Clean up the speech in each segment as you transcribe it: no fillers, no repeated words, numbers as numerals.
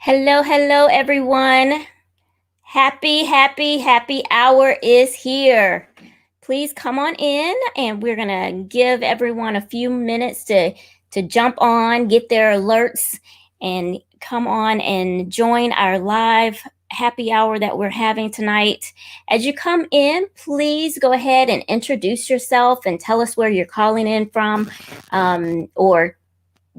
Hello, hello, everyone. Happy hour is here. Please come on in, and we're going to give everyone a few minutes to jump on, get their alerts, and come on and join our live happy hour that we're having tonight. As you come in, please go ahead and introduce yourself and tell us where you're calling in from, or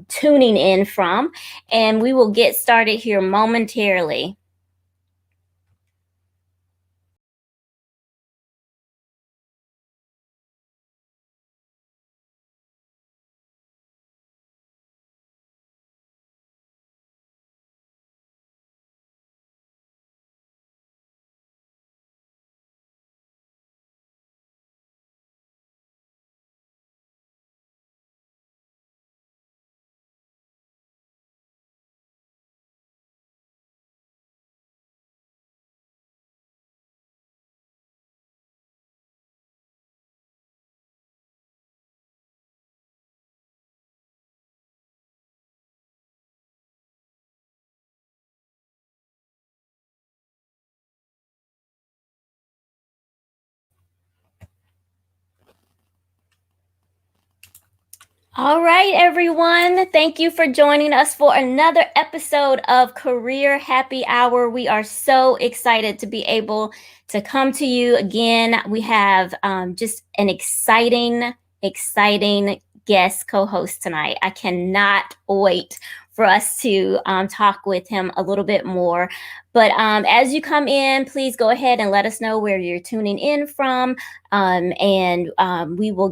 tuning in from, and we will get started here momentarily. All right, everyone. Thank you for joining us for another episode of Career Happy Hour. We are so excited to be able to come to you again. We have just an exciting guest co-host tonight. I cannot wait for us to talk with him a little bit more. But as you come in, please go ahead and let us know where you're tuning in from. And we will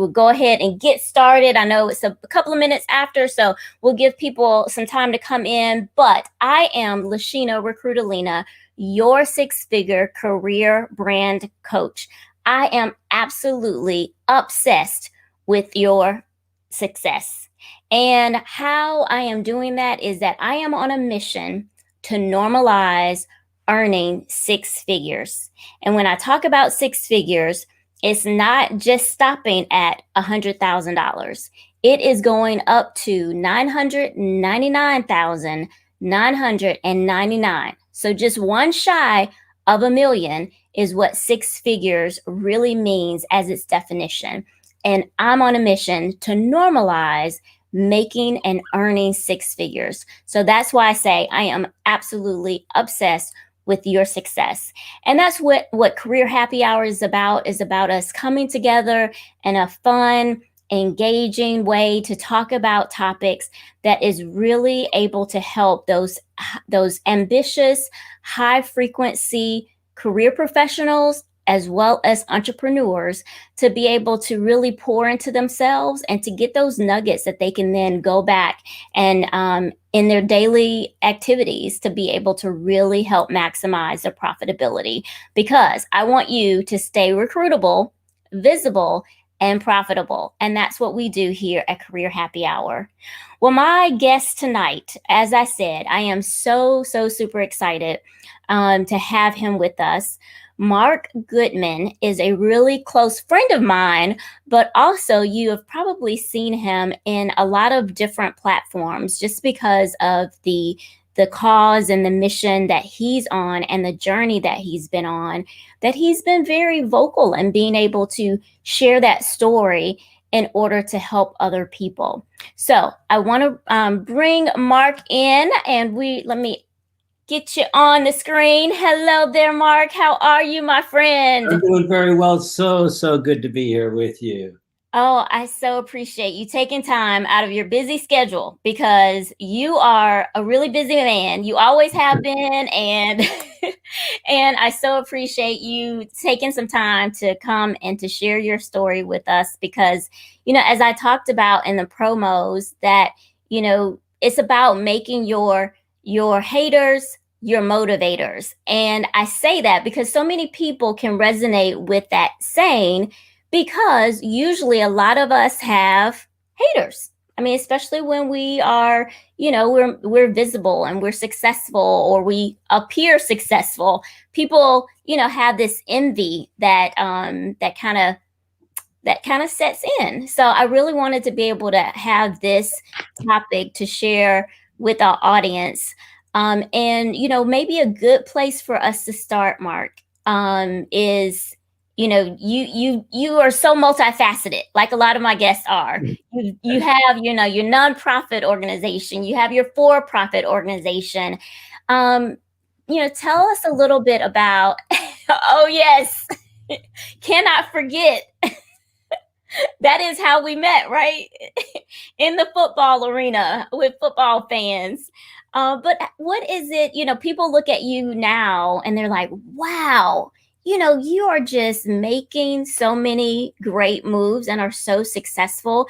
go ahead and get started. I know it's a couple of minutes after, so we'll give people some time to come in. But I am Lashina Recruitalina, your six-figure career brand coach. I am absolutely obsessed with your success. And how I am doing that is that I am on a mission to normalize earning six figures. And when I talk about six figures, it's not just stopping at $100,000. It is going up to $999,999. So just one shy of $1 million is what six figures really means as its definition. And I'm on a mission to normalize making and earning six figures. So that's why I say I am absolutely obsessed with your success. And that's what Career Happy Hour is about us coming together in a fun, engaging way to talk about topics that is really able to help those ambitious, high frequency career professionals as well as entrepreneurs to be able to really pour into themselves and to get those nuggets that they can then go back and in their daily activities to be able to really help maximize their profitability. Because I want you to stay recruitable, visible, and profitable. And that's what we do here at Career Happy Hour. Well, my guest tonight, as I said, I am so super excited to have him with us. Mark Goodman is a really close friend of mine, but also you have probably seen him in a lot of different platforms just because of the cause and the mission that he's on and the journey that he's been on, that he's been very vocal in being able to share that story in order to help other people. So I want to bring Mark in, and let me get you on the screen. Hello there, Mark. How are you, my friend? I'm doing very well. So good to be here with you. Oh, I so appreciate you taking time out of your busy schedule, because you are a really busy man. You always have been, and and I so appreciate you taking some time to come and to share your story with us, because as I talked about in the promos, that it's about making your haters your motivators. And I say that because so many people can resonate with that saying, because usually a lot of us have haters. I mean, especially when we are, we're visible and we're successful, or we appear successful. People, have this envy that that kind of sets in. So I really wanted to be able to have this topic to share with our audience. And maybe a good place for us to start, Mark, is you are so multifaceted, like a lot of my guests are. You have your nonprofit organization, you have your for-profit organization. Tell us a little bit about. Oh yes, cannot forget. That is how we met, right? In the football arena with football fans. But what is it, people look at you now and they're like, wow, you are just making so many great moves and are so successful.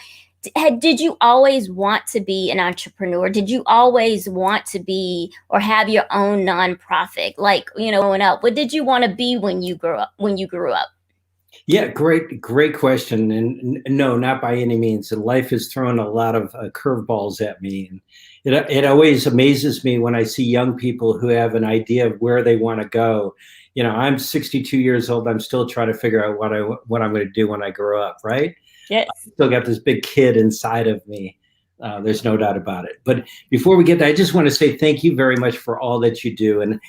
Did you always want to be an entrepreneur? Did you always want to be or have your own nonprofit? Like, growing up, what did you want to be when you grew up? Yeah, great question. And no, not by any means. And life has thrown a lot of curveballs at me. And it always amazes me when I see young people who have an idea of where they want to go. I'm 62 years old. I'm still trying to figure out what I'm going to do when I grow up, right? Yes. I still got this big kid inside of me. There's no doubt about it. But before we get there, I just want to say thank you very much for all that you do. And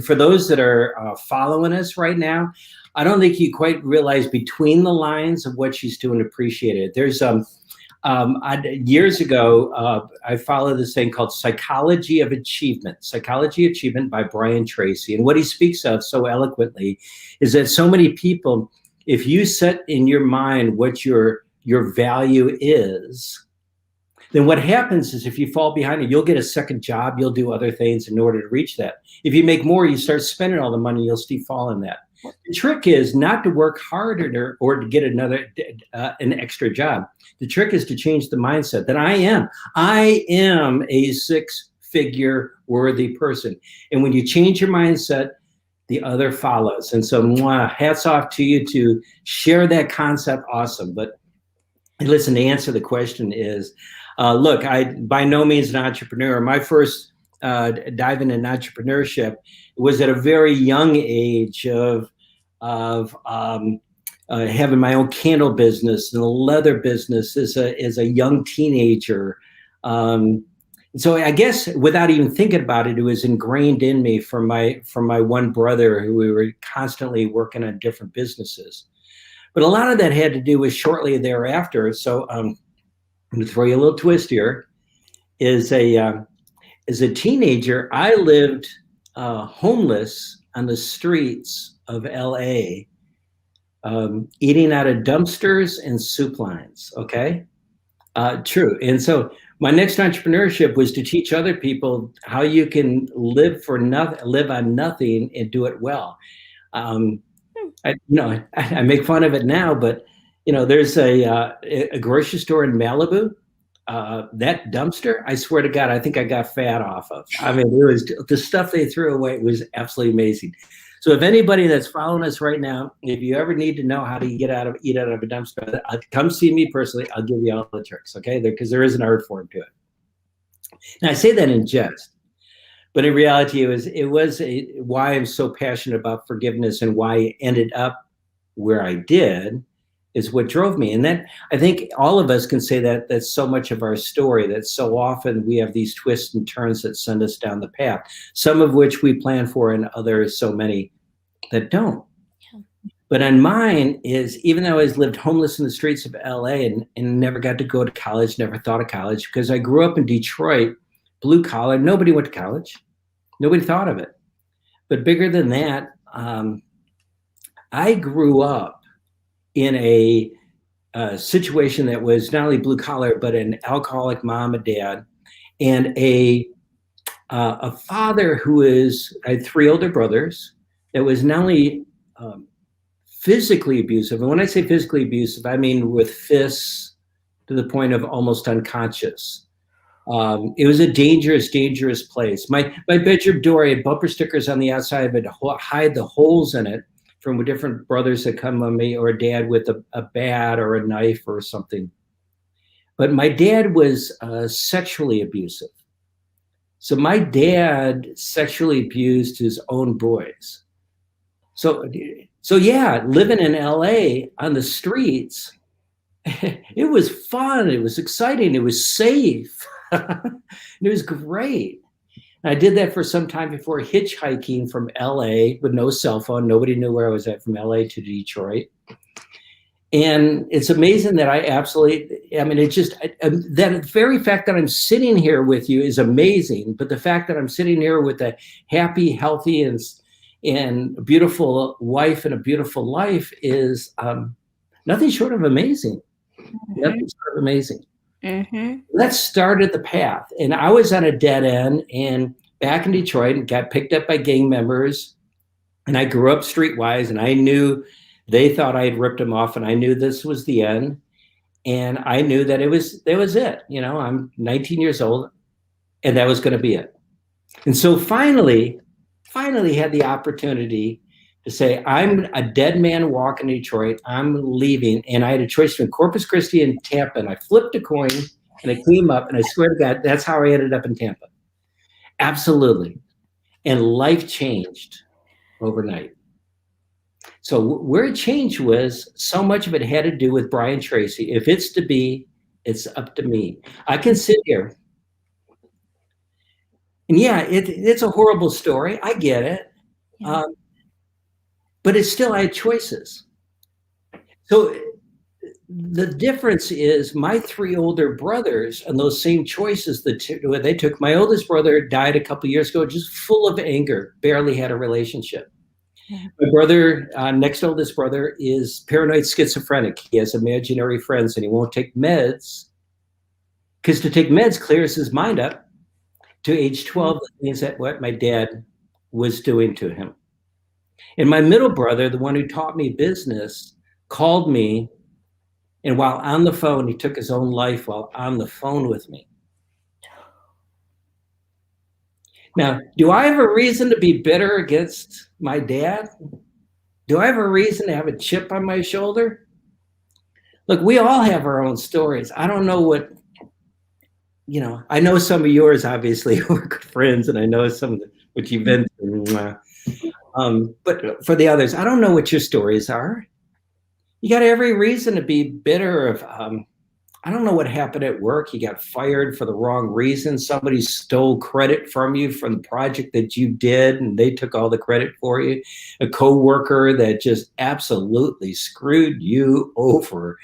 for those that are following us right now, I don't think you quite realize between the lines of what she's doing, appreciate it. There's years ago, I followed this thing called Psychology of Achievement by Brian Tracy. And what he speaks of so eloquently is that so many people, if you set in your mind what your value is, then what happens is if you fall behind it, you'll get a second job, you'll do other things in order to reach that. If you make more, you start spending all the money, you'll still fall in that. The trick is not to work harder or to get an extra job. The trick is to change the mindset that I am a six-figure worthy person. And when you change your mindset, the other follows. And so hats off to you to share that concept. Awesome. But listen, to answer the question is, look, I by no means an entrepreneur. My first dive into entrepreneurship was at a very young age of having my own candle business and a leather business as a young teenager. So I guess without even thinking about it, it was ingrained in me from my one brother, who we were constantly working on different businesses. But a lot of that had to do with shortly thereafter. So I'm going to throw you a little twist here. As a teenager, I lived homeless on the streets of LA, eating out of dumpsters and soup lines. Okay, true. And so my next entrepreneurship was to teach other people how you can live on nothing and do it well. I make fun of it now, but there's a grocery store in Malibu. That dumpster, I swear to God, I think I got fat off of. I mean, it was the stuff they threw away. It was absolutely amazing. So if anybody that's following us right now, if you ever need to know how to eat out of a dumpster, come see me personally. I'll give you all the tricks, okay? Because there is an art form to it. And I say that in jest, but in reality, it was why I'm so passionate about forgiveness and why I ended up where I did is what drove me. And that, I think all of us can say that that's so much of our story, that so often we have these twists and turns that send us down the path, some of which we plan for and others, so many that don't. Yeah. But on mine is, even though I lived homeless in the streets of LA and never got to go to college, never thought of college, because I grew up in Detroit, blue collar, nobody went to college. Nobody thought of it. But bigger than that, I grew up in a situation that was not only blue collar, but an alcoholic mom and dad, and a father I had three older brothers, that was not only physically abusive, and when I say physically abusive, I mean with fists to the point of almost unconscious. It was a dangerous, dangerous place. My bedroom door, I had bumper stickers on the outside of it to hide the holes in it from different brothers that come on me, or a dad with a bat or a knife or something. But my dad was sexually abusive. So my dad sexually abused his own boys. So yeah, living in LA on the streets, it was fun. It was exciting. It was safe. It was great. And I did that for some time before hitchhiking from LA with no cell phone. Nobody knew where I was at, from LA to Detroit. And it's amazing that I mean, it just, that very fact that I'm sitting here with you is amazing. But the fact that I'm sitting here with a happy, healthy, and a beautiful wife and a beautiful life is nothing short of amazing. Mm-hmm. Nothing short of amazing. Mm-hmm. That started the path. And I was on a dead end and back in Detroit and got picked up by gang members. And I grew up streetwise, and I knew they thought I had ripped them off, and I knew this was the end. And I knew that that was it. You know, I'm 19 years old, and that was going to be it. And so finally had the opportunity to say, I'm a dead man walking Detroit. I'm leaving. And I had a choice between Corpus Christi and Tampa. And I flipped a coin and I came up, and I swear to God, that's how I ended up in Tampa. Absolutely. And life changed overnight. So where it changed was, so much of it had to do with Brian Tracy. If it's to be, it's up to me. I can sit here. And yeah, it's a horrible story. I get it. Yeah. But it's still, I had choices. So the difference is my three older brothers and those same choices that they took. My oldest brother died a couple of years ago, just full of anger, barely had a relationship. Yeah. My brother, next oldest brother, is paranoid schizophrenic. He has imaginary friends, and he won't take meds, because to take meds clears his mind up. To age 12, that means that what my dad was doing to him. And my middle brother, the one who taught me business, called me, and while on the phone, he took his own life while on the phone with me. Now, do I have a reason to be bitter against my dad? Do I have a reason to have a chip on my shoulder? Look, we all have our own stories. I don't know what, you know, I know some of yours, obviously, we're good friends, and I know some of what you've been through. But for the others, I don't know what your stories are. You got every reason to be bitter of, I don't know what happened at work. You got fired for the wrong reason. Somebody stole credit from you from the project that you did, and they took all the credit for you. A coworker that just absolutely screwed you over.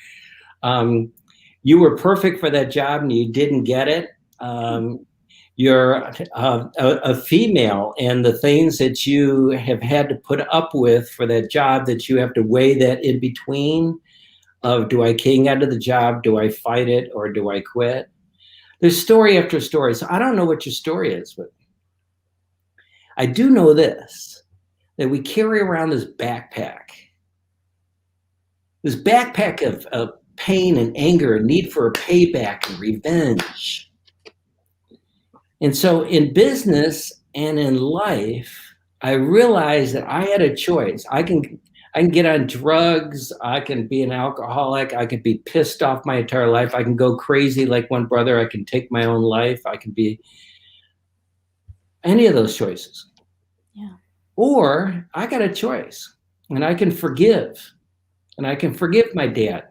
You were perfect for that job and you didn't get it. You're a female, and the things that you have had to put up with for that job, that you have to weigh that in between of, do I king out of the job? Do I fight it, or do I quit? There's story after story. So I don't know what your story is, but I do know this, that we carry around this backpack of pain and anger and need for a payback and revenge. And so in business and in life, I realized that I had a choice. I can get on drugs. I can be an alcoholic. I could be pissed off my entire life. I can go crazy like one brother. I can take my own life. I can be any of those choices. Yeah. Or I got a choice, and I can forgive. And I can forgive my dad.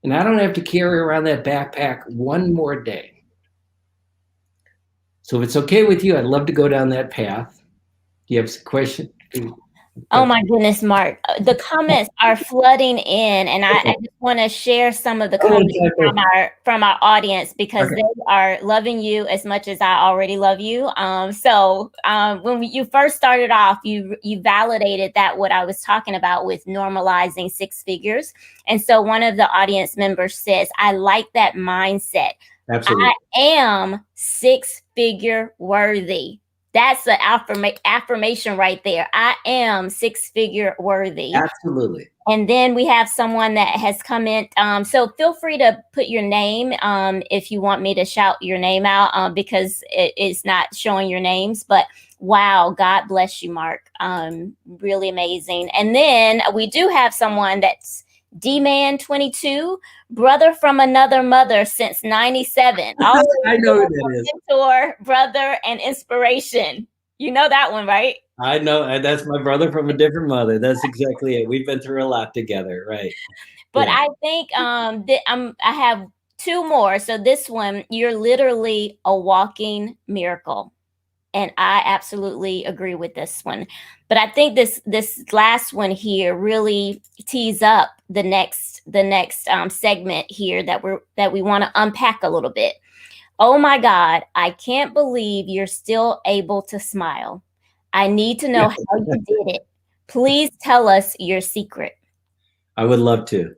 And I don't have to carry around that backpack one more day. So if it's okay with you, I'd love to go down that path. Do you have a question? Oh my goodness, Mark. The comments are flooding in, and I just want to share some of the comments from our audience, because they are loving you as much as I already love you. So when you first started off, you validated that what I was talking about with normalizing six figures. And so one of the audience members says, I like that mindset. Absolutely. I am six-figure worthy. That's an affirmation right there. I am six-figure worthy. Absolutely. And then we have someone that has come in. So feel free to put your name if you want me to shout your name out, because it's not showing your names. But wow, God bless you, Mark. Really amazing. And then we do have someone that's D-Man 22, brother from another mother since 97. I know who that is. Mentor, brother, and inspiration. You know that one, right? I know. That's my brother from a different mother. That's exactly it. We've been through a lot together, right? But yeah. I think I have two more. So this one, you're literally a walking miracle. And I absolutely agree with this one. But I think this last one here really tees up the next segment here that we want to unpack a little bit. Oh my God, I can't believe you're still able to smile. I need to know how you did it. Please tell us your secret. I would love to.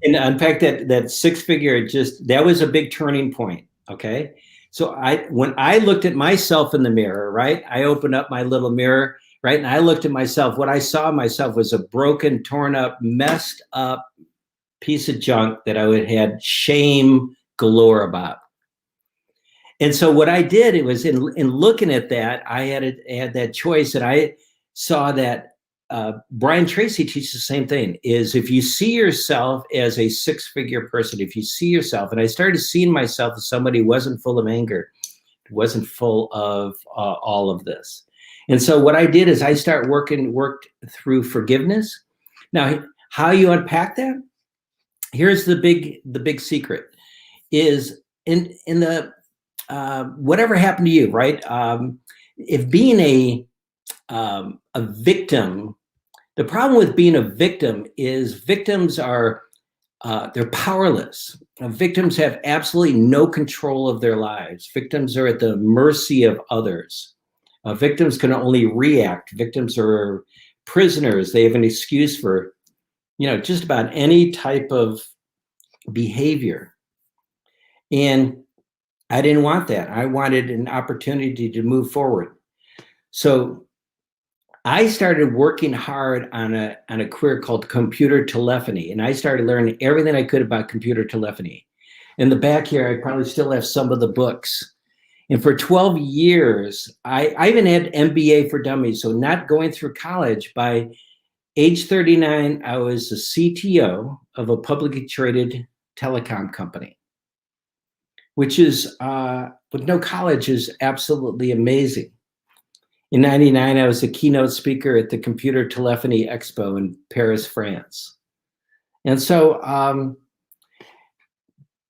And unpack that six figure, that was a big turning point. Okay. So when I looked at myself in the mirror, right, I opened up my little mirror, right, and I looked at myself. What I saw myself was a broken, torn up, messed up piece of junk that I would had shame galore about. And so what I did, it was in looking at that, I had that choice, and I saw that Brian Tracy teaches the same thing, is if you see yourself as a six-figure person, if you see yourself, and I started seeing myself as somebody who wasn't full of anger, wasn't full of all of this. And so what I did is I worked through forgiveness. Now, how you unpack that? Here's the big secret is in the whatever happened to you, right? If being a victim, the problem with being a victim is victims are they're powerless. Victims have absolutely no control of their lives. Victims are at the mercy of others. Victims can only react. Victims are prisoners. They have an excuse for, just about any type of behavior. And I didn't want that. I wanted an opportunity to move forward. So I started working hard on a career called computer telephony, and I started learning everything I could about computer telephony. In the back here, I probably still have some of the books. And for 12 years, I even had MBA for Dummies, so not going through college. By age 39, I was the CTO of a publicly traded telecom company, which is, with no college, is absolutely amazing. In 99, I was a keynote speaker at the Computer Telephony Expo in Paris, France. And so,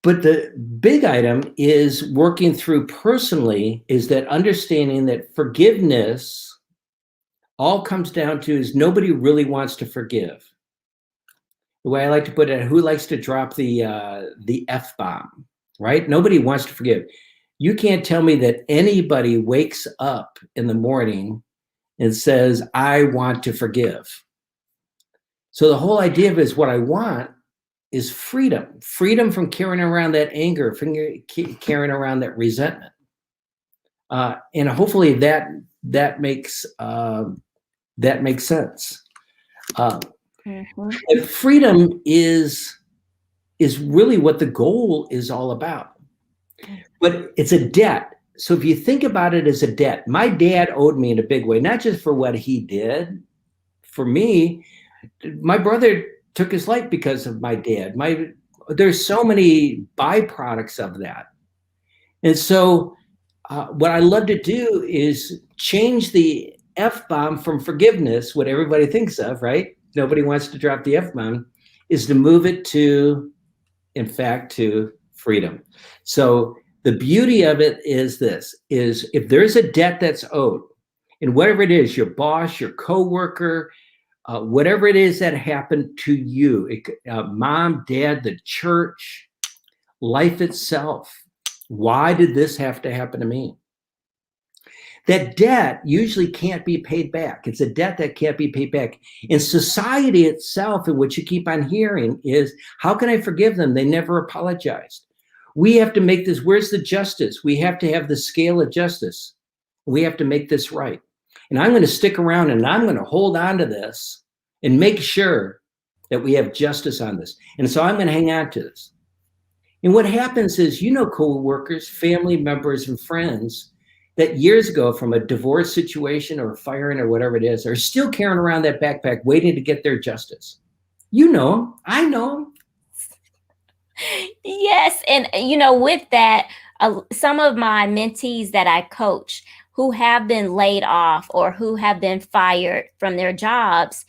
but the big item is working through personally is that understanding that forgiveness all comes down to is nobody really wants to forgive. The way I like to put it, who likes to drop the F-bomb, right? Nobody wants to forgive. You can't tell me that anybody wakes up in the morning and says, I want to forgive. So the whole idea of it is what I want is freedom. Freedom from carrying around that anger, from carrying around that resentment. And hopefully that makes sense. And freedom is really what the goal is all about. But it's a debt. So if you think about it as a debt, my dad owed me in a big way, not just for what he did. For me, my brother took his life because of my dad. There's so many byproducts of that. And so what I love to do is change the F-bomb from forgiveness, what everybody thinks of, right? Nobody wants to drop the F-bomb, is to move it to, in fact, to freedom. So the beauty of it is this, is if there's a debt that's owed, and whatever it is, your boss, your coworker, whatever it is that happened to you, mom, dad, the church, life itself, why did this have to happen to me? That debt usually can't be paid back. It's a debt that can't be paid back. In society itself, and what you keep on hearing is, how can I forgive them? They never apologized. We have to make this, where's the justice? We have to have the scale of justice. We have to make this right. And I'm going to stick around and I'm going to hold on to this and make sure that we have justice on this. And so I'm going to hang on to this. And what happens is, co-workers, family members, and friends that years ago from a divorce situation or firing or whatever it is, are still carrying around that backpack waiting to get their justice. You know them. I know them. Yes. And, with that, some of my mentees that I coach who have been laid off or who have been fired from their jobs,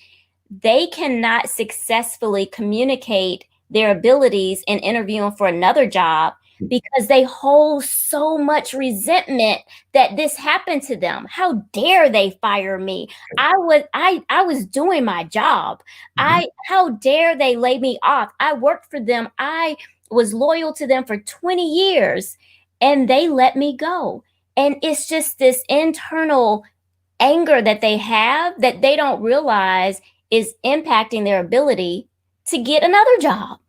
they cannot successfully communicate their abilities in interviewing for another job because they hold so much resentment that this happened to them. How dare they fire me? I was doing my job. How dare they lay me off? I worked for them. I was loyal to them for 20 years and they let me go. And it's just this internal anger that they have that they don't realize is impacting their ability to get another job.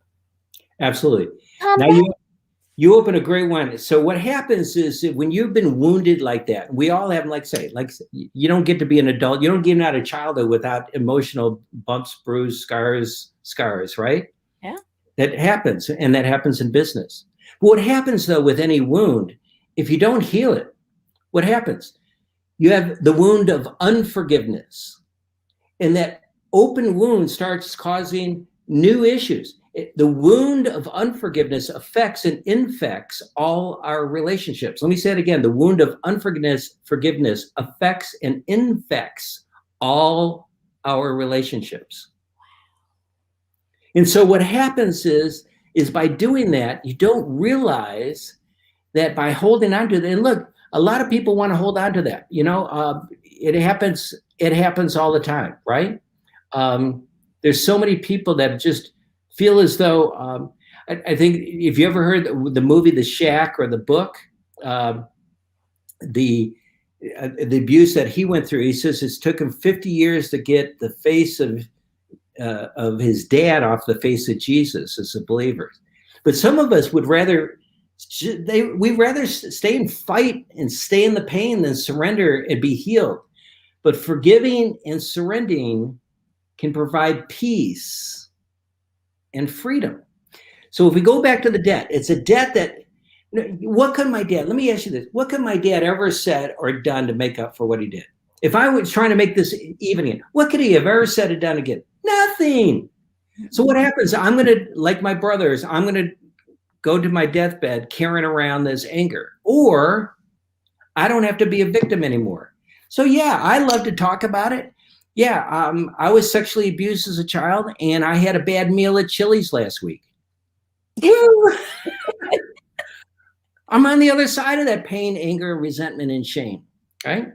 Absolutely. Come Now back. you open a great one. So what happens is that when you've been wounded like that, we all have, like you don't get to be an adult. You don't get out of childhood without emotional bumps, bruises, scars, right? Yeah. That happens, and that happens in business. But what happens though with any wound, if you don't heal it, what happens? You have the wound of unforgiveness. And that open wound starts causing new issues. The wound of unforgiveness affects and infects all our relationships. Let me say it again. The wound of forgiveness affects and infects all our relationships. And so what happens is by doing that, you don't realize that by holding on to it, and look, a lot of people want to hold on to that. It happens all the time, right? There's so many people that just feel as though, I think if you ever heard the movie The Shack or the book, the abuse that he went through, he says it took him 50 years to get the face of his dad off the face of Jesus as a believer. But some of us would rather stay and fight and stay in the pain than surrender and be healed. But forgiving and surrendering can provide peace and freedom. So if we go back to the debt, it's a debt that, what could my dad, let me ask you this, what could my dad ever said or done to make up for what he did? If I was trying to make this even again, what could he have ever said or done again? Nothing. So what happens? I'm going to, like my brothers, I'm going to go to my deathbed carrying around this anger, or I don't have to be a victim anymore. So yeah, I love to talk about it. Yeah, I was sexually abused as a child, and I had a bad meal at Chili's last week. I'm on the other side of that pain, anger, resentment, and shame, right?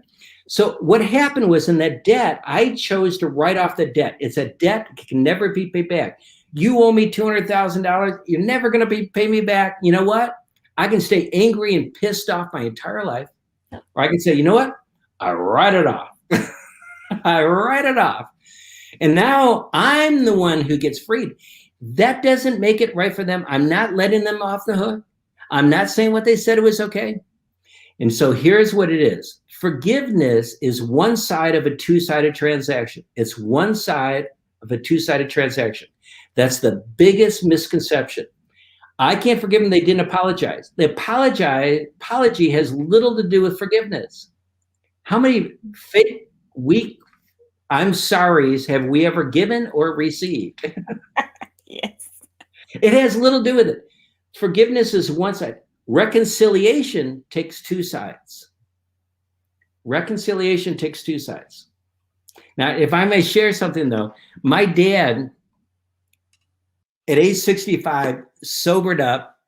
So what happened was, in that debt, I chose to write off the debt. It's a debt that can never be paid back. You owe me $200,000. You're never going to pay me back. You know what? I can stay angry and pissed off my entire life. Or I can say, you know what? I write it off. I write it off. And now I'm the one who gets freed. That doesn't make it right for them. I'm not letting them off the hook. I'm not saying what they said it was okay. And so here's what it is. Forgiveness is one side of a two-sided transaction. It's one side of a two-sided transaction. That's the biggest misconception. I can't forgive them. They didn't apologize. The apology has little to do with forgiveness. How many fake, weak, I'm sorries have we ever given or received? Yes. It has little to do with it. Forgiveness is one side. Reconciliation takes two sides. Reconciliation takes two sides. Now, if I may share something though, my dad, at age 65, sobered up,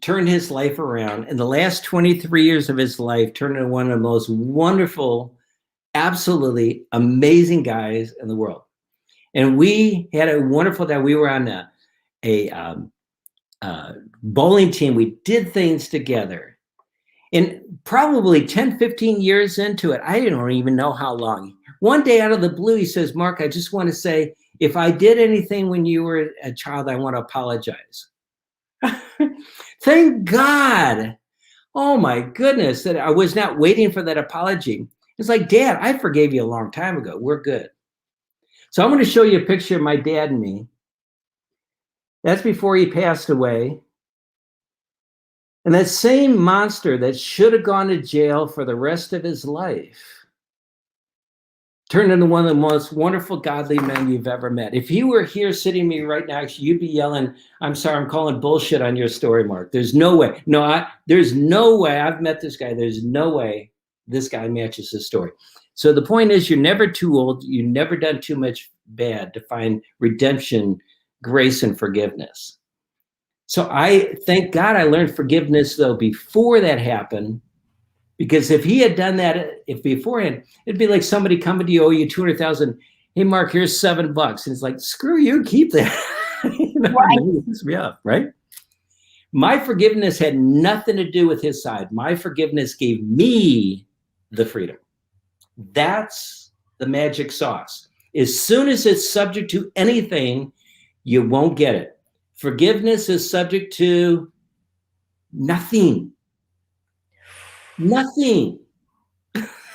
turned his life around, and the last 23 years of his life turned into one of the most wonderful, absolutely amazing guys in the world. And we had a wonderful day. We were on a bowling team. We did things together. And probably 10, 15 years into it, I don't even know how long. One day out of the blue, he says, Mark, I just want to say, if I did anything when you were a child, I want to apologize. Thank God. Oh my goodness, that I was not waiting for that apology. It's like, Dad, I forgave you a long time ago. We're good. So I'm going to show you a picture of my dad and me. That's before he passed away. And that same monster that should have gone to jail for the rest of his life turned into one of the most wonderful, godly men you've ever met. If he were here sitting me right next, you'd be yelling, I'm sorry, I'm calling bullshit on your story, Mark. There's no way. No, there's no way. I've met this guy. There's no way this guy matches his story. So the point is, you're never too old. You've never done too much bad to find redemption grace and forgiveness. So I thank God I learned forgiveness though before that happened, because if he had done that, if beforehand, it'd be like somebody coming to you, owe you 200,000. Hey, Mark, here's $7. And it's like, screw you, keep that. Right. It pisses me off, right? My forgiveness had nothing to do with his side. My forgiveness gave me the freedom. That's the magic sauce. As soon as it's subject to anything, you won't get it. Forgiveness is subject to nothing. Nothing.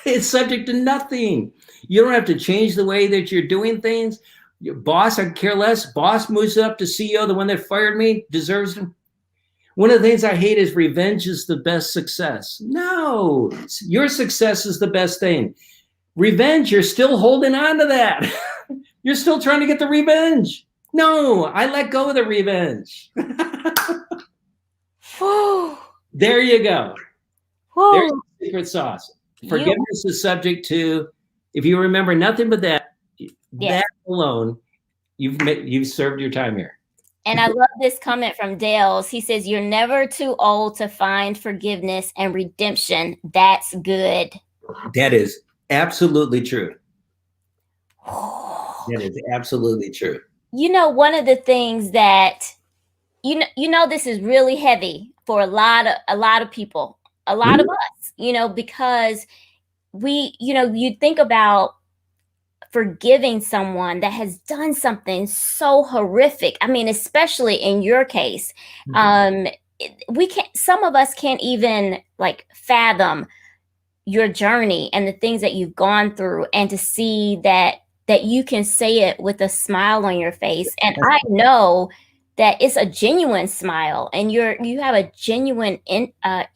It's subject to nothing. You don't have to change the way that you're doing things. Your boss, I care less. Boss moves up to CEO, the one that fired me, deserves it. One of the things I hate is revenge is the best success. No, your success is the best thing. Revenge, you're still holding on to that. You're still trying to get the revenge. No, I let go of the revenge. There you go. There's the secret sauce. Forgiveness is subject to, if you remember nothing but that, that alone, you've served your time here. And I love this comment from Dales. He says, "You're never too old to find forgiveness and redemption. That's good." That is absolutely true. That is absolutely true. You know, one of the things that this is really heavy for a lot of people, a lot of us, because you think about forgiving someone that has done something so horrific. I mean, especially in your case, some of us can't even like fathom your journey and the things that you've gone through, and to see that you can say it with a smile on your face. And I know that it's a genuine smile, and you have a genuine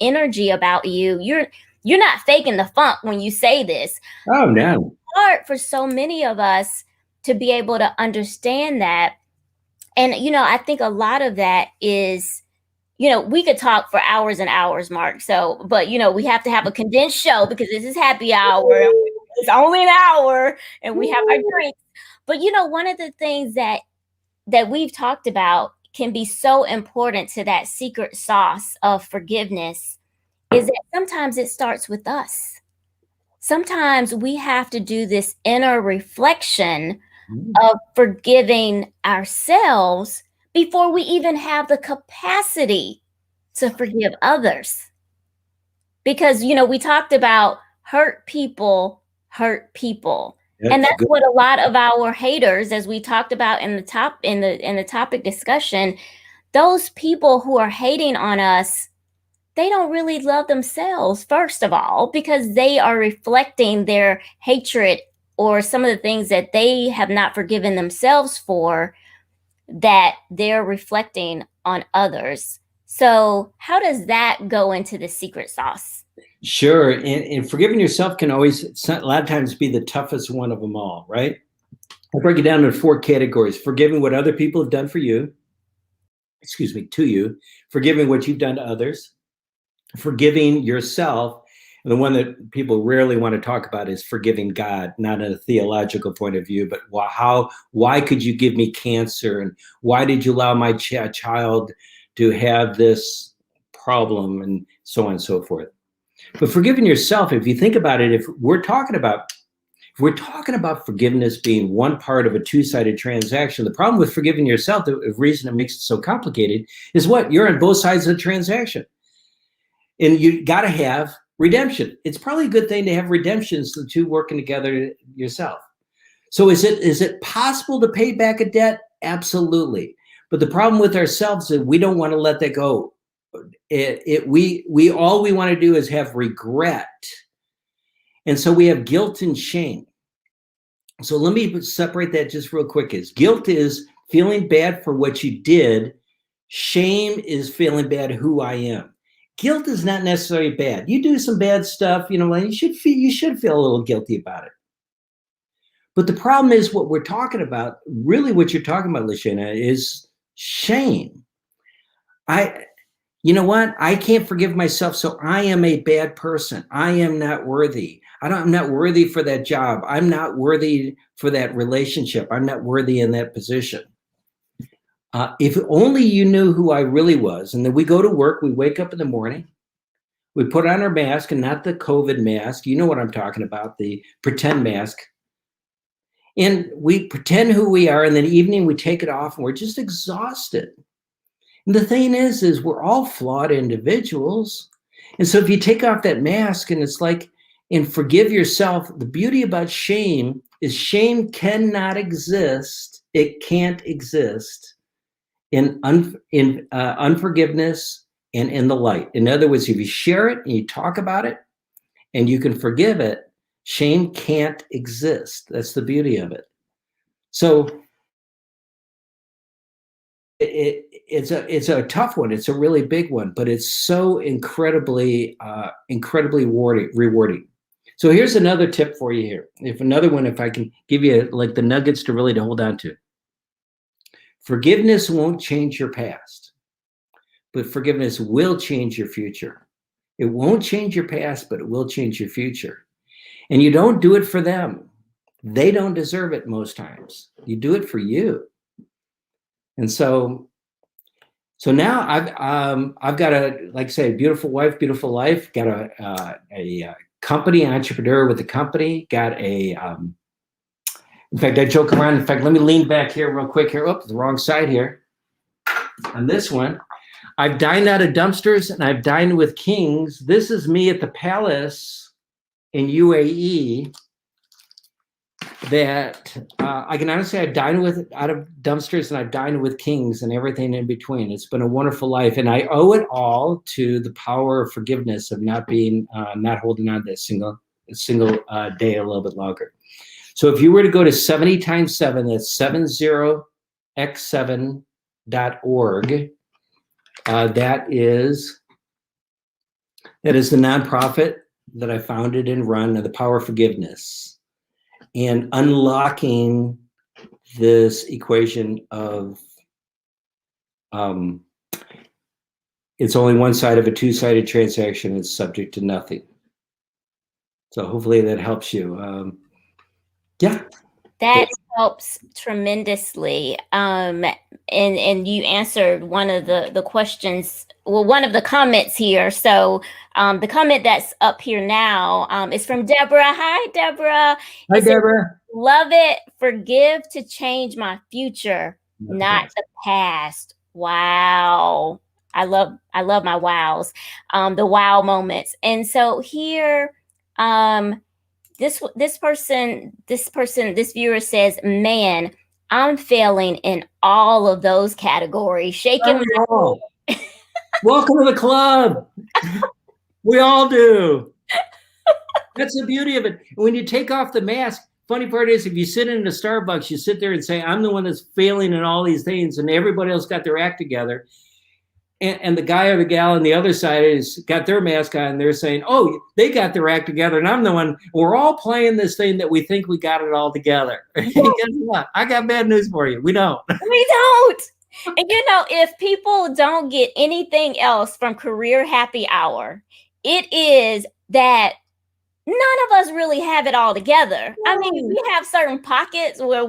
energy about you. You're not faking the funk when you say this. Oh, no. Hard for so many of us to be able to understand that. And, I think a lot of that is, we could talk for hours and hours, Mark. So, but, we have to have a condensed show because this is happy hour. It's only an hour and we have our drinks. But, one of the things that we've talked about can be so important to that secret sauce of forgiveness is that sometimes it starts with us. Sometimes we have to do this inner reflection of forgiving ourselves before we even have the capacity to forgive others. Because, we talked about hurt people hurt people. And that's what a lot of our haters, as we talked about in the topic discussion, those people who are hating on us, they don't really love themselves, first of all, because they are reflecting their hatred or some of the things that they have not forgiven themselves for, that they're reflecting on others. So how does that go into the secret sauce? Sure. And forgiving yourself can always, a lot of times, be the toughest one of them all, right? I break it down into 4 categories. Forgiving what other people have done for you, to you, forgiving what you've done to others, forgiving yourself. And the one that people rarely want to talk about is forgiving God, not in a theological point of view, but why could you give me cancer? And why did you allow my child to have this problem? And so on and so forth. But forgiving yourself, if you think about it, if we're talking about forgiveness being one part of a two-sided transaction, the problem with forgiving yourself, the reason it makes it so complicated, is what? You're on both sides of the transaction. And you got to have redemption. It's probably a good thing to have redemptions, the two working together yourself. So is it possible to pay back a debt? Absolutely. But the problem with ourselves is we don't want to let that go. We all we want to do is have regret. And so we have guilt and shame. So let me separate that just real quick. Guilt is feeling bad for what you did. Shame is feeling bad who I am. Guilt is not necessarily bad. You do some bad stuff, you should feel a little guilty about it. But the problem is what we're talking about, really what you're talking about, Lashana, is shame. You know what? I can't forgive myself, so I am a bad person. I am not worthy. I'm not worthy for that job. I'm not worthy for that relationship. I'm not worthy in that position. If only you knew who I really was. And then we go to work, we wake up in the morning, we put on our mask, and not the COVID mask. You know what I'm talking about, the pretend mask. And we pretend who we are, and then evening we take it off and we're just exhausted. And the thing is we're all flawed individuals. And so if you take off that mask and it's like, and forgive yourself, the beauty about shame is shame cannot exist. It can't exist in unforgiveness and in the light. In other words, if you share it and you talk about it and you can forgive it, shame can't exist. That's the beauty of it. So it's a tough one. It's a really big one, but it's so incredibly rewarding. So here's another tip for you here. If I can give you like the nuggets to really to hold on to. Forgiveness won't change your past, but forgiveness will change your future. It won't change your past, but it will change your future. And you don't do it for them. They don't deserve it most times. You do it for you. And so now I've got a beautiful wife, beautiful life. Got a company, entrepreneur with a company. Got a in fact, I joke around. In fact, let me lean back here real quick here. Oh, the wrong side here. On this one, I've dined out of dumpsters and I've dined with kings. This is me at the palace in UAE. That I can honestly, I've dined out of dumpsters and I've dined with kings and everything in between. It's been a wonderful life, and I owe it all to the power of forgiveness, of not holding on to a single day a little bit longer. So if you were to go to 70 times 7, that's 70x7.org. That is the nonprofit that I founded and run, the Power of Forgiveness, and unlocking this equation of it's only one side of a two-sided transaction. It's subject to nothing. So hopefully that helps you. Yeah. That helps tremendously. And you answered one of the questions, well, one of the comments here. So the comment that's up here now is from Deborah. Hi, Deborah. Hi, Deborah. Love it. Forgive to change my future, not the past. Wow. I love my wows, the wow moments. And so here, this viewer says, man, I'm failing in all of those categories. Shaking my head. Welcome to the club. We all do. That's the beauty of it. When you take off the mask, funny part is if you sit in a Starbucks, you sit there and say, I'm the one that's failing in all these things, and everybody else got their act together. And the guy or the gal on the other side has got their mask on, and they're saying, oh, they got their act together, and I'm the one. We're all playing this thing that we think we got it all together. Guess what? I got bad news for you. We don't. We don't. And if people don't get anything else from Career Happy Hour, it is that none of us really have it all together. I mean, we have certain pockets where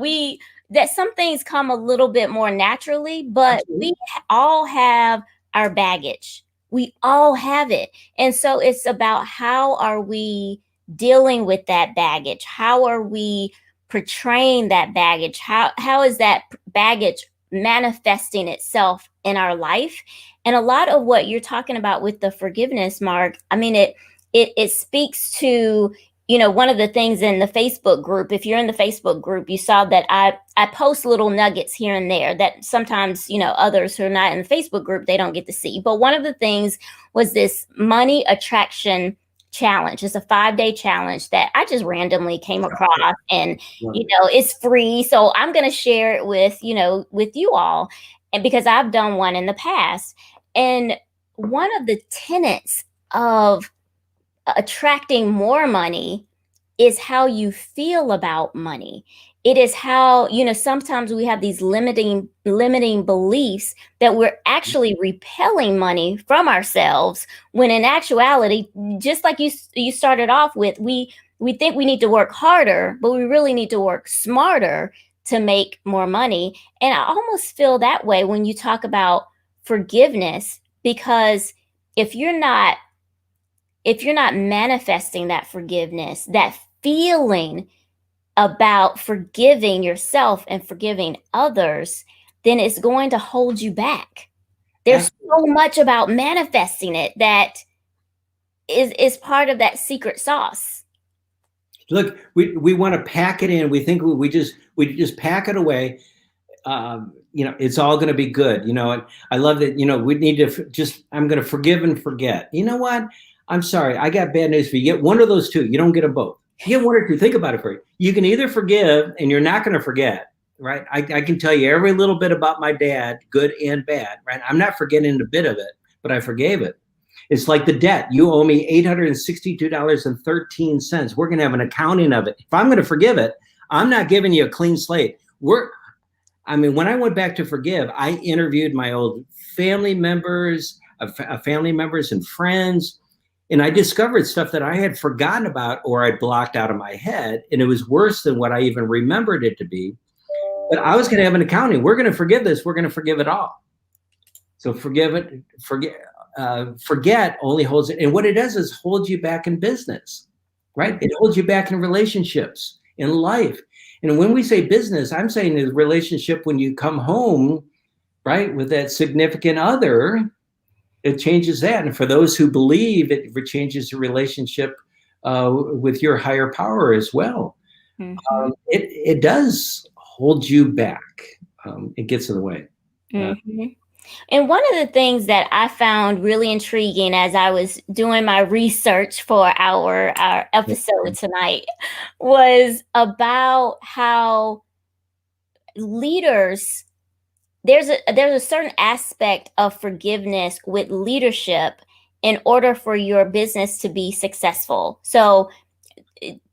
that some things come a little bit more naturally, but we all have our baggage. We all have it. And so it's about how are we dealing with that baggage? How are we portraying that baggage? How is that baggage manifesting itself in our life? And a lot of what you're talking about with the forgiveness, Mark, I mean, it speaks to, one of the things in the Facebook group. If you're in the Facebook group, you saw that I post little nuggets here and there that sometimes, others who are not in the Facebook group, they don't get to see. But one of the things was this money attraction challenge. It's a 5-day challenge that I just randomly came across, and, it's free. So I'm going to share it with you all, and because I've done one in the past. And one of the tenets of attracting more money is how you feel about money. It is how, sometimes we have these limiting beliefs that we're actually repelling money from ourselves, when in actuality, just like you started off with, we think we need to work harder, but we really need to work smarter to make more money. And I almost feel that way when you talk about forgiveness, because if you're not manifesting that forgiveness, that feeling about forgiving yourself and forgiving others, then it's going to hold you back. There's so much about manifesting it that is part of that secret sauce. Look, we want to pack it in. We think we just pack it away. It's all going to be good. And I love that. We need to I'm going to forgive and forget. You know what? I'm sorry. I got bad news for you. You get one of those two. You don't get them both. You get one or two. Think about it for you. You can either forgive, and you're not going to forget, right? I can tell you every little bit about my dad, good and bad, right? I'm not forgetting a bit of it, but I forgave it. It's like the debt. You owe me $862.13. We're going to have an accounting of it. If I'm going to forgive it, I'm not giving you a clean slate. When I went back to forgive, I interviewed my old family members and friends, and I discovered stuff that I had forgotten about or I'd blocked out of my head, and it was worse than what I even remembered it to be. But I was going to have an accounting. We're going to forgive this. We're going to forgive it all. So forget only holds it. And what it does is hold you back in business, right? It holds you back in relationships, in life. And when we say business, I'm saying the relationship when you come home, right, with that significant other, it changes that. And for those who believe, it changes the relationship with your higher power as well. Mm-hmm. It does hold you back. It gets in the way. Mm-hmm. And one of the things that I found really intriguing as I was doing my research for our episode tonight was about how leaders, there's a certain aspect of forgiveness with leadership in order for your business to be successful. So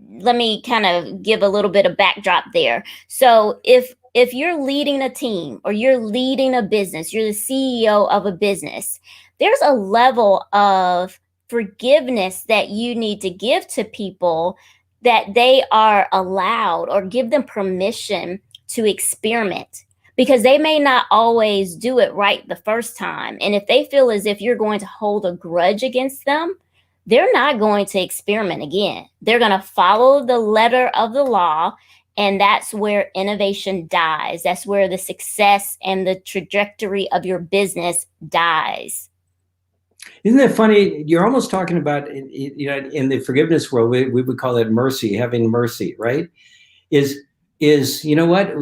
let me kind of give a little bit of backdrop there. So if you're leading a team or you're leading a business, you're the CEO of a business, there's a level of forgiveness that you need to give to people, that they are allowed or give them permission to experiment, because they may not always do it right the first time. And if they feel as if you're going to hold a grudge against them, they're not going to experiment again. They're going to follow the letter of the law. And that's where innovation dies. That's where the success and the trajectory of your business dies. Isn't that funny? You're almost talking about, in the forgiveness world, we would call it mercy, having mercy, right? Is you know what?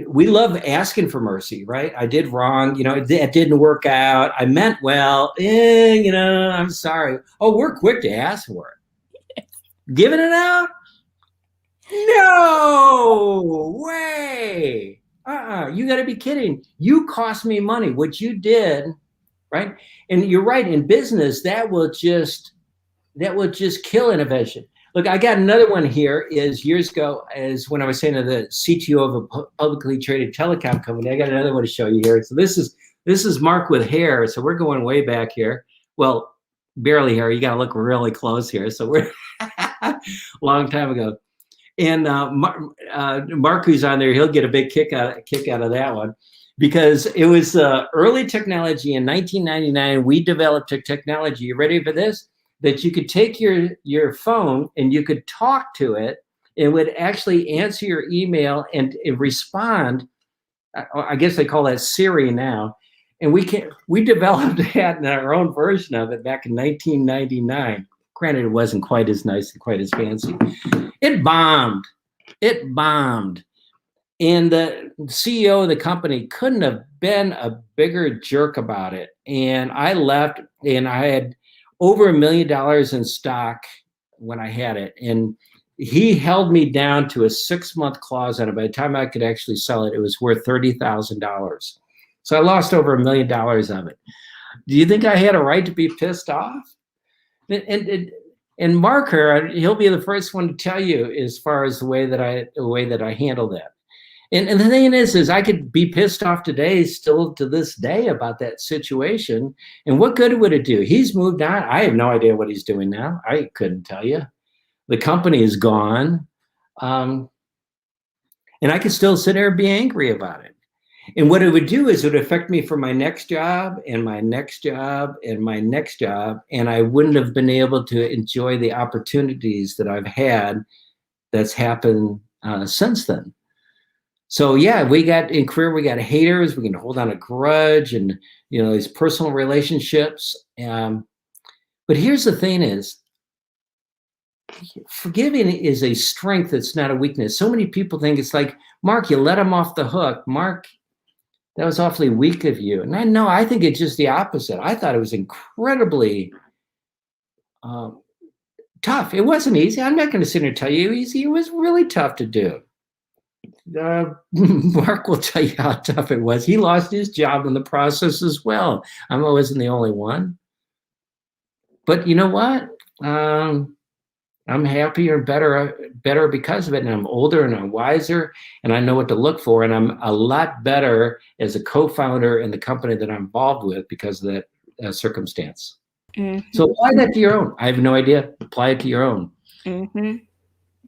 We love asking for mercy, right? I did wrong. It didn't work out. I meant well. I'm sorry. Oh, we're quick to ask for it. Giving it out? No way. You got to be kidding. You cost me money. What you did, right? And you're right. In business, that will just kill innovation. Look, I got another one here. Is years ago, as when I was saying to the CTO of a publicly traded telecom company, I got another one to show you here. So this is Mark with hair. So we're going way back here. Well, barely hair. You got to look really close here. So we're a long time ago. And Mark, who's on there, he'll get a big kick out of that one, because it was early technology in 1999. We developed a technology. You ready for this? That you could take your phone and you could talk to it. It would actually answer your email and respond. I guess they call that Siri now. And we developed that in our own version of it back in 1999. Granted, it wasn't quite as nice and quite as fancy. It bombed. And the CEO of the company couldn't have been a bigger jerk about it. And I left, and I had over $1 million in stock when I had it. And he held me down to a 6-month clause on it. By the time I could actually sell it, it was worth $30,000. So I lost over $1 million of it. Do you think I had a right to be pissed off? And Mark, he'll be the first one to tell you as far as the way that I handle that. And the thing is I could be pissed off today, still to this day, about that situation. And what good would it do? He's moved on. I have no idea what he's doing now. I couldn't tell you. The company is gone. And And I could still sit there and be angry about it. And what it would do is it would affect me for my next job and my next job and my next job. And I wouldn't have been able to enjoy the opportunities that I've had that's happened since then. So yeah, in career, we got haters, we can hold on a grudge and, these personal relationships. But here's the thing is, forgiving is a strength. It's not a weakness. So many people think it's like, Mark, you let him off the hook. Mark, that was awfully weak of you. And I think it's just the opposite. I thought it was incredibly tough. It wasn't easy. I'm not going to sit here and tell you easy. It was really tough to do. Mark will tell you how tough it was. He lost his job in the process as well. I wasn't the only one. But you know what? I'm happier and better because of it. And I'm older and I'm wiser and I know what to look for. And I'm a lot better as a co-founder in the company that I'm involved with because of that circumstance. Mm-hmm. So apply that to your own. I have no idea. Apply it to your own. Mm-hmm.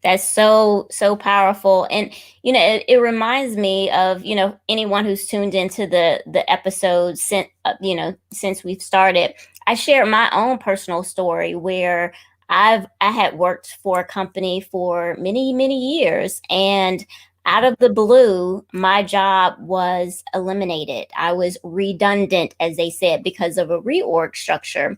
That's so powerful. And, it reminds me of, anyone who's tuned into the episode since we've started. I shared my own personal story where I had worked for a company for many, many years, and out of the blue, my job was eliminated. I was redundant, as they said, because of a reorg structure.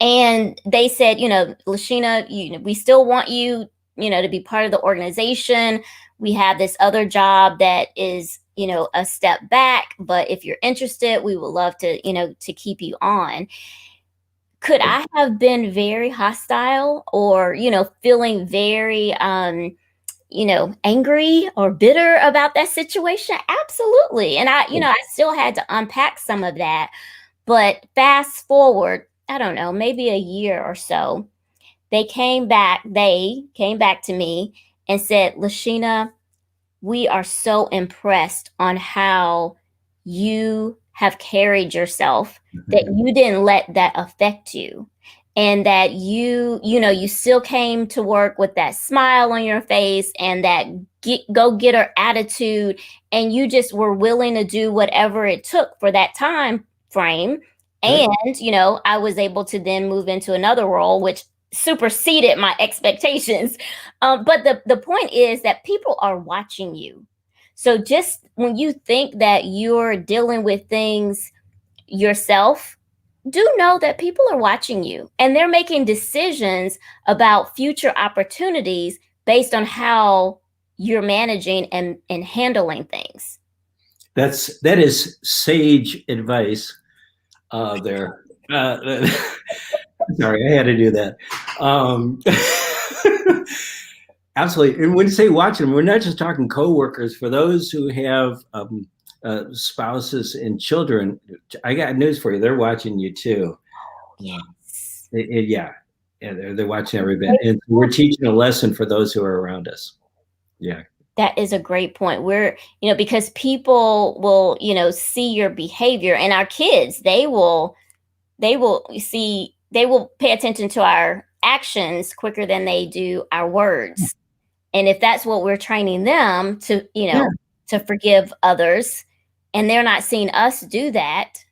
And they said, Lashina, we still want you, to be part of the organization. We have this other job that is, a step back, but if you're interested, we would love to, to keep you on. Could I have been very hostile or, feeling very, angry or bitter about that situation? Absolutely. And I still had to unpack some of that. But fast forward, I don't know, maybe a year or so, they came back to me and said, Lashina, we are so impressed on how you have carried yourself, that you didn't let that affect you, and that you still came to work with that smile on your face and that go-getter attitude, and you just were willing to do whatever it took for that time frame. And, I was able to then move into another role, which superseded my expectations. But the point is that people are watching you. So just when you think that you're dealing with things yourself, do know that people are watching you and they're making decisions about future opportunities based on how you're managing and handling things. That is sage advice there. Sorry, I had to do that. Absolutely. And when you say watching, we're not just talking coworkers. For those who have spouses and children, I got news for you. They're watching you too. Yes. They're watching every bit. And we're teaching a lesson for those who are around us. Yeah. That is a great point. We're, because people will, see your behavior, and our kids, they will pay attention to our actions quicker than they do our words. And if that's what we're training them to, to forgive others, and they're not seeing us do that,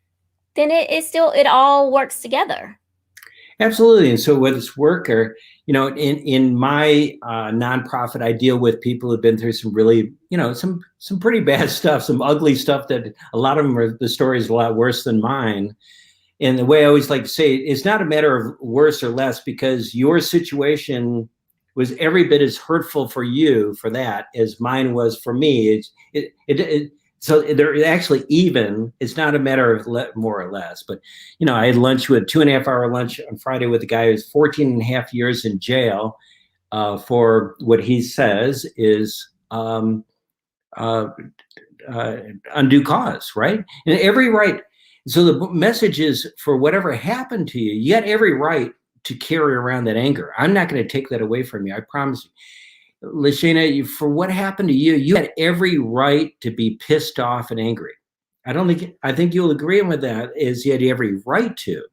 then it all works together. Absolutely. And so whether it's work or, in my nonprofit, I deal with people who've been through some really, some pretty bad stuff, some ugly stuff that a lot of them the story is a lot worse than mine. And the way I always like to say, it's not a matter of worse or less, because your situation was every bit as hurtful for you for that as mine was for me. So they're actually even. It's not a matter of more or less. But, I had lunch with 2.5-hour lunch on Friday with a guy who's 14 and a half years in jail for what he says is undue cause, right? And every right. So the message is, for whatever happened to you, you got every right to carry around that anger. I'm not going to take that away from you. I promise you. Lashina, for what happened to you, you had every right to be pissed off and angry. I think you'll agree with that, is you had every right to.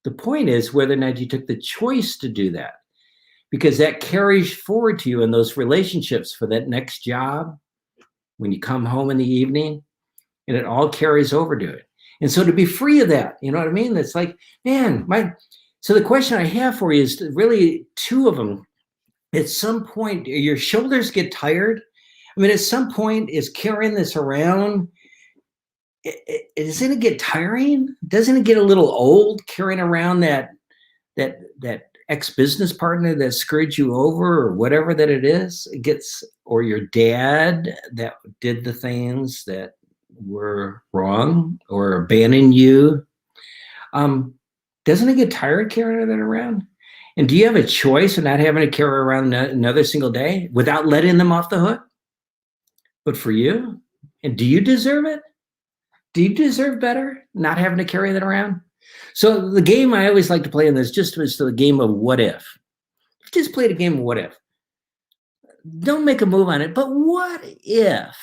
The point is whether or not you took the choice to do that, because that carries forward to you in those relationships for that next job, when you come home in the evening, and it all carries over to it. And so to be free of that, you know what I mean? It's like, man, so the question I have for you is really two of them. At some point, your shoulders get tired. I mean, at some point, is carrying this around, doesn't it get tiring? Doesn't it get a little old carrying around that ex-business partner that screwed you over or whatever that it is? It gets, or your dad that did the things that were wrong or abandoned you. Doesn't it get tired carrying that around? And do you have a choice of not having to carry around another single day without letting them off the hook? But for you, and do you deserve it? Do you deserve better not having to carry that around? So the game I always like to play in this just was the game of what if. Just play the game of what if. Don't make a move on it, but what if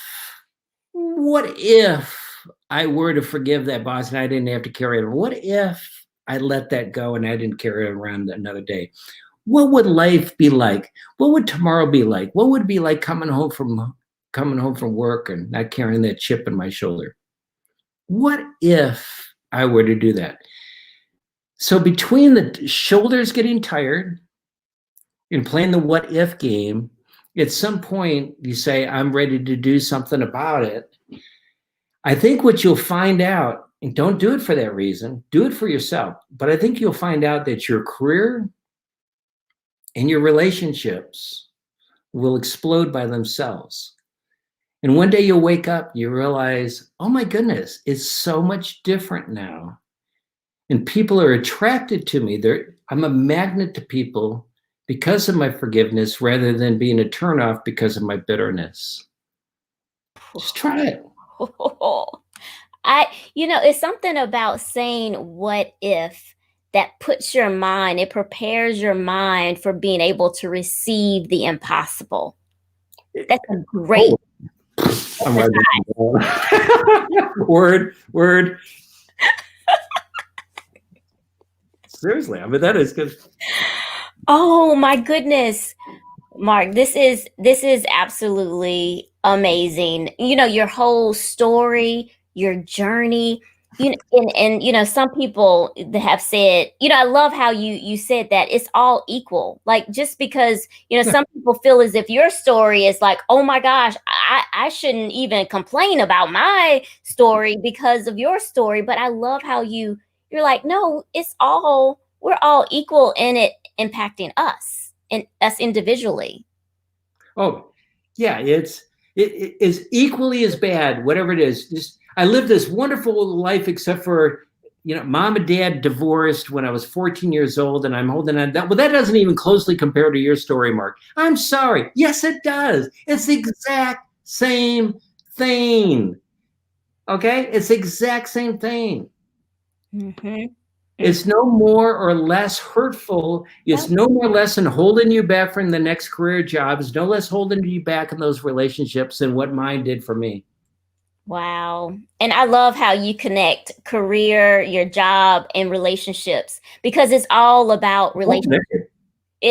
I were to forgive that boss and I didn't have to carry it? What if I let that go and I didn't carry it around another day? What would life be like? What would tomorrow be like? What would it be like coming home from work and not carrying that chip in my shoulder? What if I were to do that? So between the shoulders getting tired and playing the what if game, at some point you say, I'm ready to do something about it. I think what you'll find out, and don't do it for that reason, do it for yourself, but I think you'll find out that your career and your relationships will explode by themselves. And one day you'll wake up, you realize, oh my goodness, it's so much different now. And people are attracted to me. I'm a magnet to people because of my forgiveness rather than being a turnoff because of my bitterness. Just try it. It's something about saying what if that puts your mind, it prepares your mind for being able to receive the impossible. That's a great. I'm right. Word. Seriously, I mean, that is good. Oh my goodness, Mark, this is absolutely amazing. Your whole story, your journey, and some people that have said, I love how you said that it's all equal. Like, just because, some people feel as if your story is like, oh my gosh, I shouldn't even complain about my story because of your story. But I love how you're like, no, we're all equal in it impacting us and us individually. Oh, yeah, it is equally as bad, whatever it is. I lived this wonderful life, except for, mom and dad divorced when I was 14 years old, and I'm holding on that. Well, that doesn't even closely compare to your story, Mark. I'm sorry. Yes, it does. It's the exact same thing. Okay? It's the exact same thing. Mm-hmm. It's no more or less hurtful. It's no more or less than holding you back from the next career job. It's no less holding you back in those relationships than what mine did for me. Wow. And I love how you connect career, your job, and relationships, because it's all about relationships.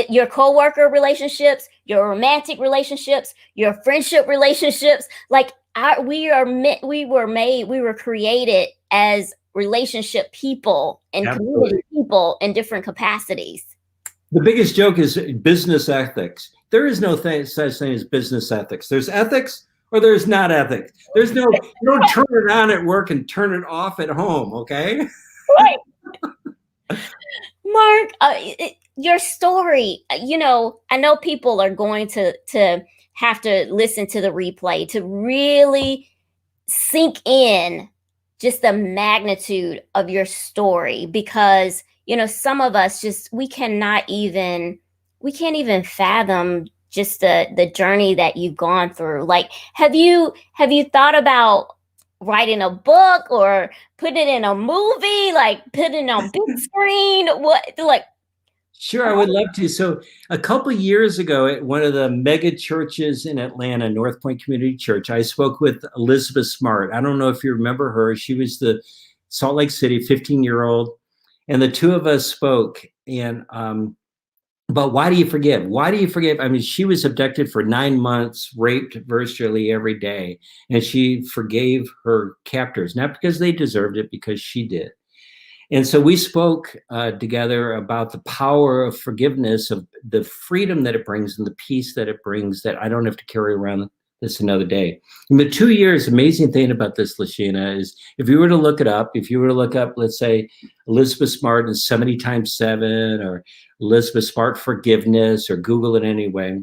Your coworker relationships, your romantic relationships, your friendship relationships. Like, we were created as relationship people and community people in different capacities. The biggest joke is business ethics. There is no such thing as business ethics. There's ethics or there's not ethics. There's no, you don't turn it on at work and turn it off at home, okay? Right. Mark, your story, I know people are going to have to listen to the replay to really sink in just the magnitude of your story, because some of us we can't even fathom just the journey that you've gone through. Like, have you thought about writing a book or putting it in a movie, like putting it on big screen? Sure, I would love to. So a couple of years ago at one of the mega churches in Atlanta, North Point Community Church, I spoke with Elizabeth Smart. I don't know if you remember her. She was the Salt Lake City 15-year-old. And the two of us spoke. And But why do you forgive? Why do you forgive? I mean, she was abducted for 9 months, raped virtually every day, and she forgave her captors, not because they deserved it, because she did. And so we spoke together about the power of forgiveness, of the freedom that it brings and the peace that it brings, that I don't have to carry around this another day. In the 2 years, amazing thing about this, Lashina, is if you were to look it up, let's say, Elizabeth Smart and 70 times 7, or Elizabeth Smart forgiveness, or Google it anyway.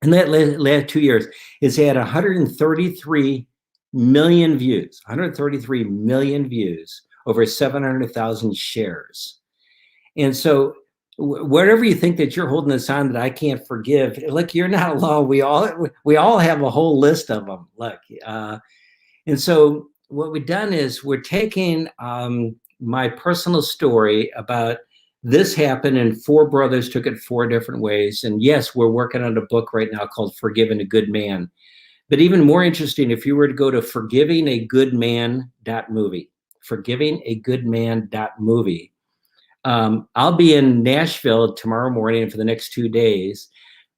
In that last 2 years, it's had 133 million views, 133 million views, over 700,000 shares. And so whatever you think that you're holding this on that I can't forgive, look, you're not alone. We all have a whole list of them. Look, and so what we've done is we're taking my personal story about this happened, and 4 brothers took it 4 different ways. And yes, we're working on a book right now called Forgiving a Good Man. But even more interesting, if you were to go to forgivingagoodman.movie, forgivingagoodman.movie. I'll be in Nashville tomorrow morning for the next 2 days.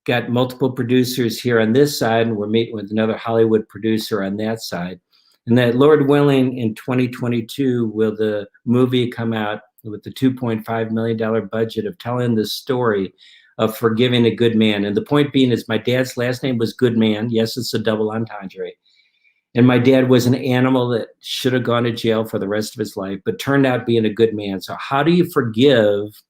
Got multiple producers here on this side, and we're meeting with another Hollywood producer on that side. And that, Lord willing, in 2022, will the movie come out with the $2.5 million budget of telling the story of forgiving a good man. And the point being is my dad's last name was Goodman. Yes, it's a double entendre. And my dad was an animal that should have gone to jail for the rest of his life, but turned out being a good man. So how do you forgive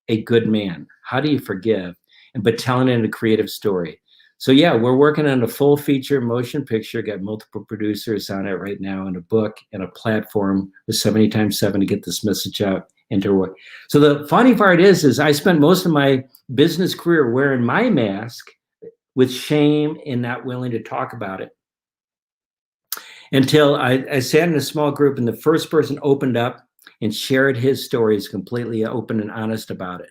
a good man? How do you forgive? But telling it in a creative story. So yeah, we're working on a full feature motion picture, got multiple producers on it right now, and a book and a platform with 70 times 7 to get this message out into work. So the funny part is I spent most of my business career wearing my mask with shame and not willing to talk about it. Until I sat in a small group, and the first person opened up and shared his stories, completely open and honest about it.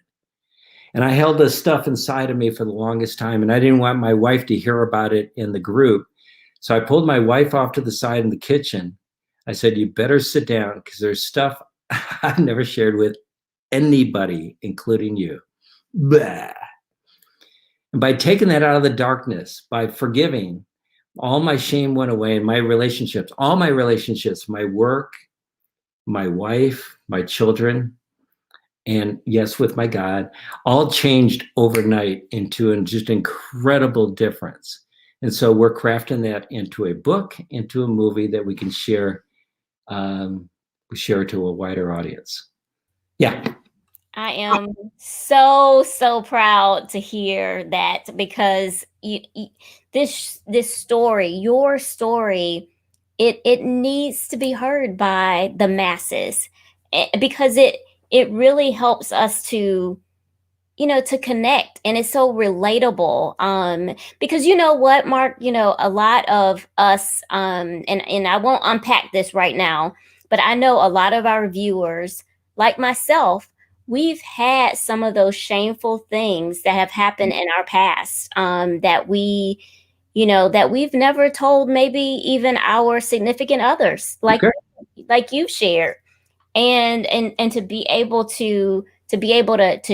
And I held this stuff inside of me for the longest time, and I didn't want my wife to hear about it in the group. So I pulled my wife off to the side in the kitchen. I said, you better sit down, because there's stuff I've never shared with anybody, including you. Blah. And by taking that out of the darkness, by forgiving, all my shame went away, and my relationships, my work, my wife, my children, and yes, with my God, all changed overnight into a just incredible difference. And so we're crafting that into a book, into a movie that we can share to a wider audience. Yeah. I am so proud to hear that, because this story, your story, it needs to be heard by the masses, because it really helps us to to connect, and it's so relatable. Because you know what, Mark, a lot of us, and I won't unpack this right now, but I know a lot of our viewers, like myself, we've had some of those shameful things that have happened in our past, that that we've never told, maybe even our significant others, like you've shared, and to be able to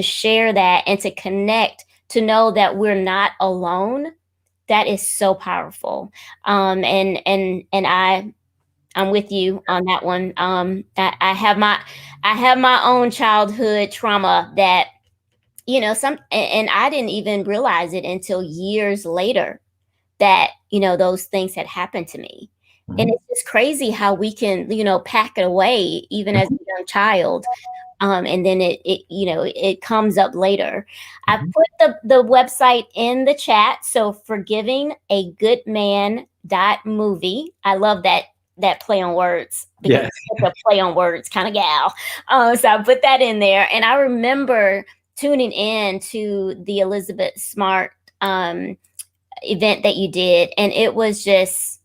share that, and to connect, to know that we're not alone. That is so powerful. And I'm with you on that one. I have my own childhood trauma that, and I didn't even realize it until years later that, those things had happened to me. Mm-hmm. And it's just crazy how we can, pack it away even as a young child. And then it comes up later. Mm-hmm. I put the website in the chat. So forgivingagoodman.movie. I love that play on words, because it's a play on words kind of gal. So I put that in there, and I remember tuning in to the Elizabeth Smart event that you did, and it was just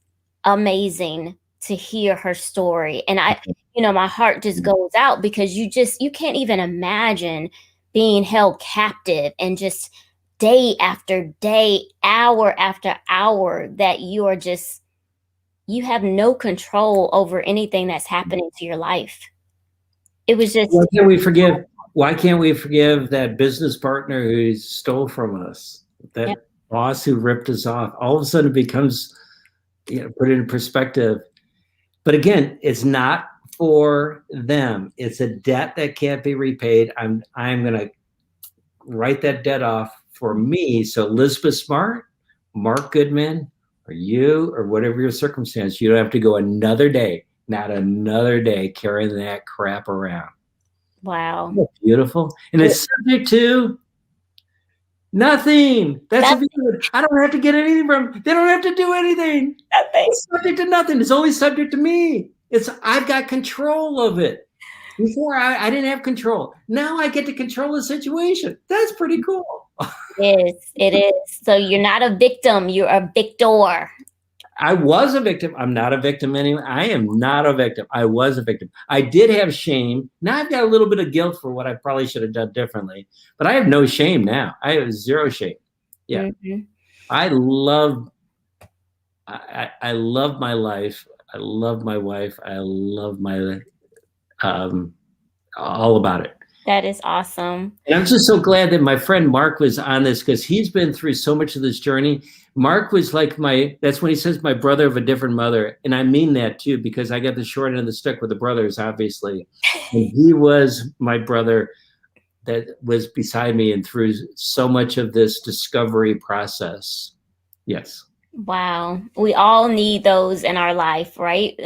amazing to hear her story. And my heart just goes out, because you can't even imagine being held captive, and just day after day, hour after hour, that you have no control over anything that's happening to your life. It was just. What can we forgive? Why can't we forgive that business partner who stole from us? That Yep. boss who ripped us off? All of a sudden it becomes, put it in perspective. But again, it's not for them. It's a debt that can't be repaid. I'm going to write that debt off for me. So Elizabeth Smart, Mark Goodman, or you, or whatever your circumstance, you don't have to go another day, not another day, carrying that crap around. Wow. That's beautiful. And it's subject to nothing. That's a beautiful. I don't have to get anything from them. They don't have to do anything. Nothing. It's subject to nothing. It's only subject to me. I've got control of it. Before I didn't have control. Now I get to control the situation. That's pretty cool. It is. So you're not a victim. You're a victor. I was a victim. I'm not a victim anymore. I am not a victim. I was a victim. I did have shame. Now I've got a little bit of guilt for what I probably should have done differently. But I have no shame now. I have zero shame. Yeah. Mm-hmm. I love my life. I love my wife. I love my all about it. That is awesome. And I'm just so glad that my friend Mark was on this, because he's been through so much of this journey. Mark was like that's when he says my brother of a different mother. And I mean that too, because I got the short end of the stick with the brothers, obviously. And he was my brother that was beside me and through so much of this discovery process. Yes. Wow. We all need those in our life, right?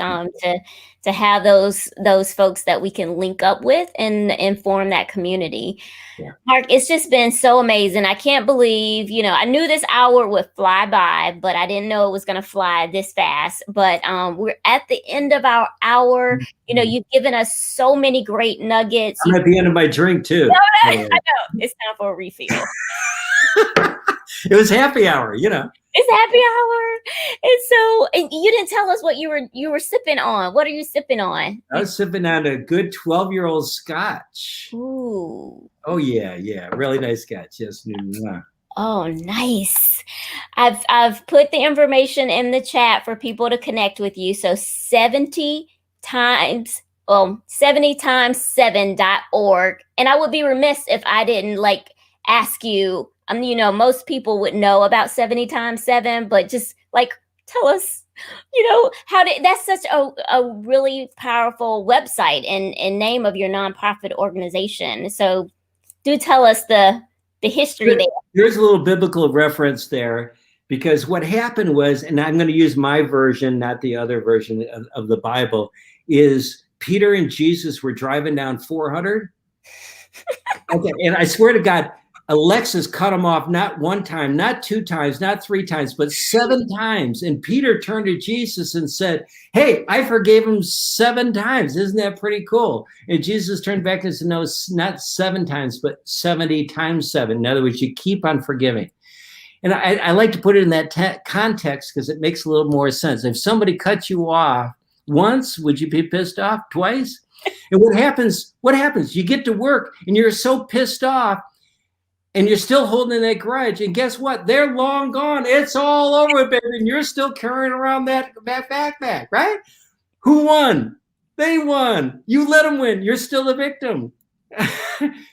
To have those folks that we can link up with and form that community. Yeah. Mark, it's just been so amazing. I can't believe, I knew this hour would fly by, but I didn't know it was going to fly this fast. But we're at the end of our hour. You've given us so many great nuggets. I'm at the end of my drink too. I know. It's time for a refill. It was happy hour, It's happy hour. And you didn't tell us what you were sipping on. What are you sipping on? I was sipping on a good 12-year-old Scotch. Ooh. Oh yeah. Really nice Scotch. Yes. Oh, nice. I've put the information in the chat for people to connect with you. So 70times7.org. And I would be remiss if I didn't ask you. Most people would know about 70 times 7, but just tell us, that's such a really powerful website and name of your nonprofit organization. So do tell us the history there. Here's a little biblical reference there, because what happened was, and I'm going to use my version, not the other version of the Bible, is Peter and Jesus were driving down 400. Okay, and I swear to God, Alexis cut him off not one time, not two times, not three times, but 7 times. And Peter turned to Jesus and said, "Hey, I forgave him 7 times. Isn't that pretty cool?" And Jesus turned back and said, "No, it's not 7 times, but 70 times 7. In other words, you keep on forgiving." And I like to put it in that context because it makes a little more sense. If somebody cuts you off once, would you be pissed off? Twice? And what happens? You get to work and you're so pissed off, and you're still holding that grudge. And guess what? They're long gone. It's all over, baby. And you're still carrying around that backpack, right? Who won? They won. You let them win. You're still a victim.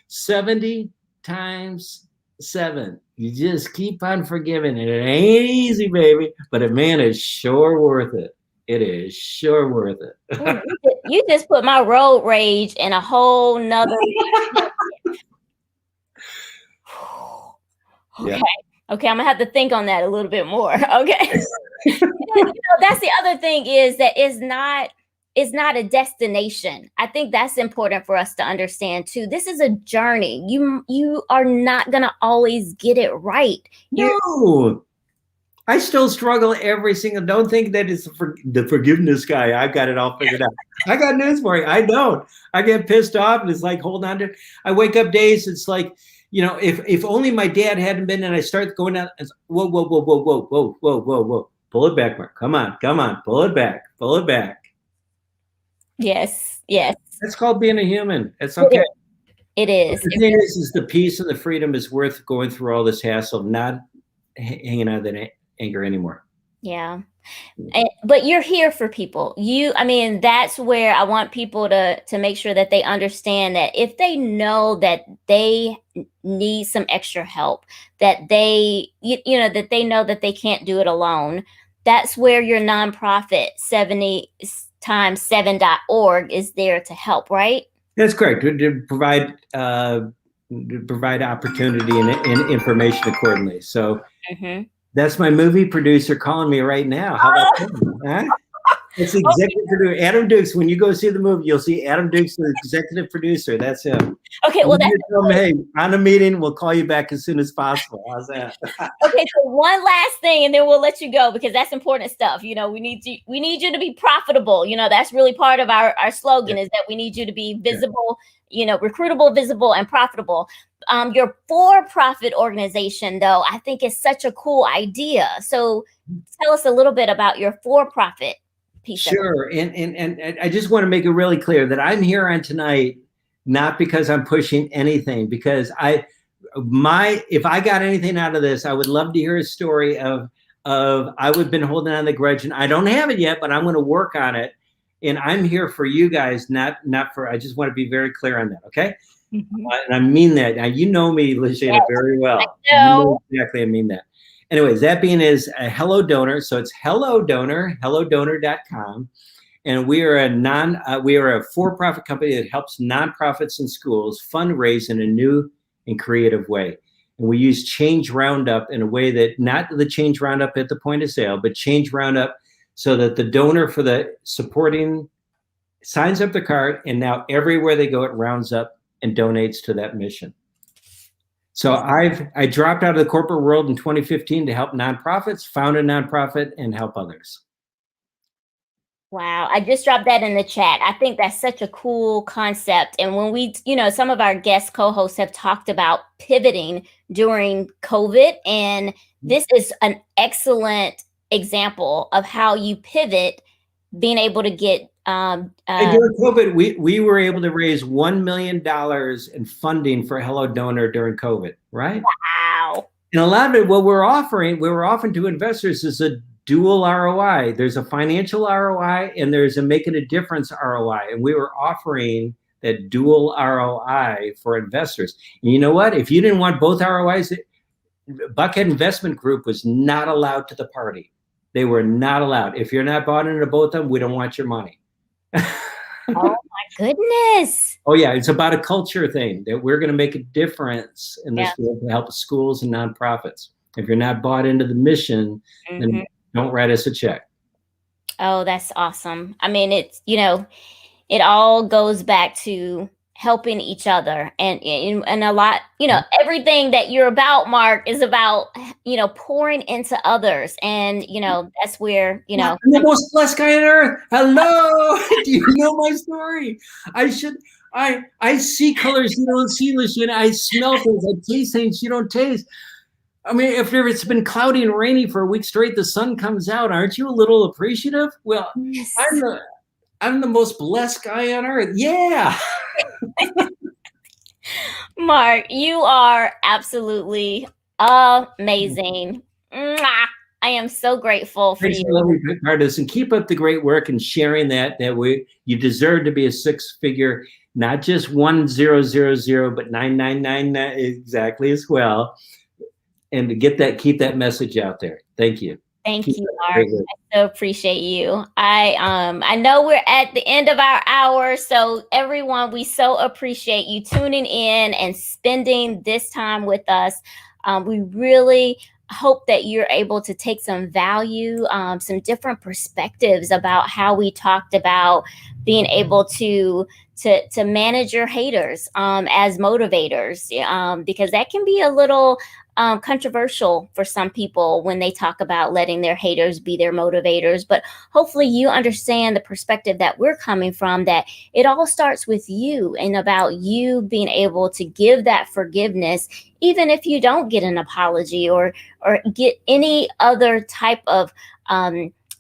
70 times 7. You just keep on forgiving. And it ain't easy, baby. But man, it's sure worth it. It is sure worth it. You just put my road rage in a whole nother. Okay. Yeah. Okay. I'm gonna have to think on that a little bit more. Okay. That's the other thing, is that it's not a destination. I think that's important for us to understand too. This is a journey. You are not gonna always get it right. No. I still struggle every single. Don't think that it's the forgiveness guy. I've got it all figured out. I got news for you. I don't. I get pissed off, and it's like, hold on to. I wake up days. It's like, if only my dad hadn't been, and I start going down. Whoa, pull it back, Mark. Come on, pull it back. Yes. That's called being a human. It's okay. It is. The thing is the peace and the freedom is worth going through all this hassle, not hanging on that anger anymore. Yeah. But you're here for people. I mean, that's where I want people to make sure that they understand that if they know that they need some extra help, that that they know that they can't do it alone. That's where your nonprofit 70 times 7.org is there to help, right? That's correct. To provide opportunity and information accordingly. So that's my movie producer calling me right now. How about that? Huh? It's the executive producer, Adam Dukes. When you go see the movie, you'll see Adam Dukes, the executive producer. That's him. Okay, well, that's tell him, hey, on a meeting, we'll call you back as soon as possible. How's that? Okay, so one last thing, and then we'll let you go because that's important stuff. We need you to be profitable. That's really part of our slogan is that we need you to be visible, recruitable, visible, and profitable. Your for-profit organization, though, I think is such a cool idea. So tell us a little bit about your for-profit piece. Sure. And I just want to make it really clear that I'm here on tonight, not because I'm pushing anything, because if I got anything out of this, I would love to hear a story of I would have been holding on the grudge, and I don't have it yet, but I'm going to work on it. And I'm here for you guys, not for, I just want to be very clear on that. Okay. And I mean that. Now, you know me, Lashana, very well. I know. Exactly. I mean that. Anyways, that being is a Hello Donor. So it's Hello Donor, hellodonor.com. And we are a for-profit company that helps nonprofits and schools fundraise in a new and creative way. And we use Change Roundup in a way that, not the Change Roundup at the point of sale, but Change Roundup so that the donor for the supporting signs up the card, and now everywhere they go, it rounds up and donates to that mission. So I dropped out of the corporate world in 2015 to help nonprofits, found a nonprofit, and help others. Wow. I just dropped that in the chat. I think that's such a cool concept. And when we, some of our guest co-hosts have talked about pivoting during COVID, and this is an excellent example of how you pivot, being able to get and during COVID, we were able to raise $1 million in funding for Hello Donor during COVID, right? Wow. And a lot of it, what we're offering to investors is a dual ROI. There's a financial ROI and there's a making a difference ROI. And we were offering that dual ROI for investors. And you know what? If you didn't want both ROIs, Buckhead Investment Group was not allowed to the party. They were not allowed. If you're not bought into both of them, we don't want your money. Oh my goodness. Oh yeah, it's about a culture thing that we're going to make a difference in this field to help schools and nonprofits. If you're not bought into the mission, then don't write us a check. Oh, that's awesome. I mean, it's, it all goes back to helping each other, and a lot, everything that you're about, Mark, is about, pouring into others. And, that's where, I'm the most blessed guy on earth. Hello. Do you know my story? I see colors you don't see, Lashana. I smell things. I taste things you don't taste. I mean, if it's been cloudy and rainy for a week straight, the sun comes out. Aren't you a little appreciative? Well, yes. I'm the most blessed guy on earth. Yeah. Mark, you are absolutely amazing. Mwah. I am so grateful for you. And keep up the great work and sharing that you deserve to be a six-figure, not just 1000, but 9999 exactly as well. And to keep that message out there. Thank you. Thank you, Mark. I so appreciate you. I know we're at the end of our hour, so everyone, we so appreciate you tuning in and spending this time with us. We really hope that you're able to take some value, some different perspectives about how we talked about being able to manage your haters as motivators, because that can be a little controversial for some people when they talk about letting their haters be their motivators. But hopefully you understand the perspective that we're coming from, that it all starts with you and about you being able to give that forgiveness, even if you don't get an apology or get any other type of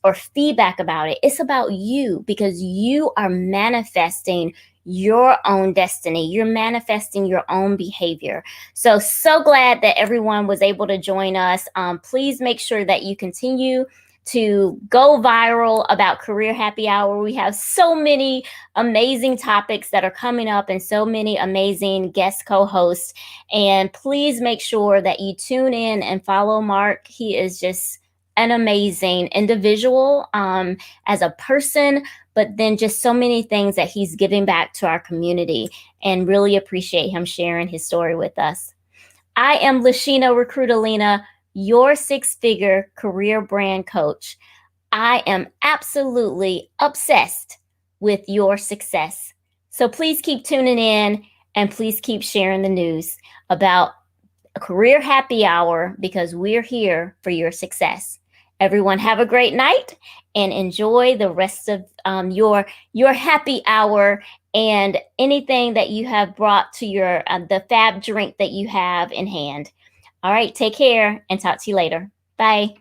or feedback about it. It's about you, because you are manifesting your own destiny. You're manifesting your own behavior. So glad that everyone was able to join us. Please make sure that you continue to go viral about Career Happy Hour. We have so many amazing topics that are coming up and so many amazing guest co-hosts. And please make sure that you tune in and follow Mark. He is just an amazing individual as a person, but then just so many things that he's giving back to our community, and really appreciate him sharing his story with us. I am Lashina Recruitalina, your six-figure career brand coach. I am absolutely obsessed with your success. So please keep tuning in and please keep sharing the news about a Career Happy Hour, because we're here for your success. Everyone have a great night and enjoy the rest of your happy hour and anything that you have brought to your the fab drink that you have in hand. All right, take care and talk to you later. Bye.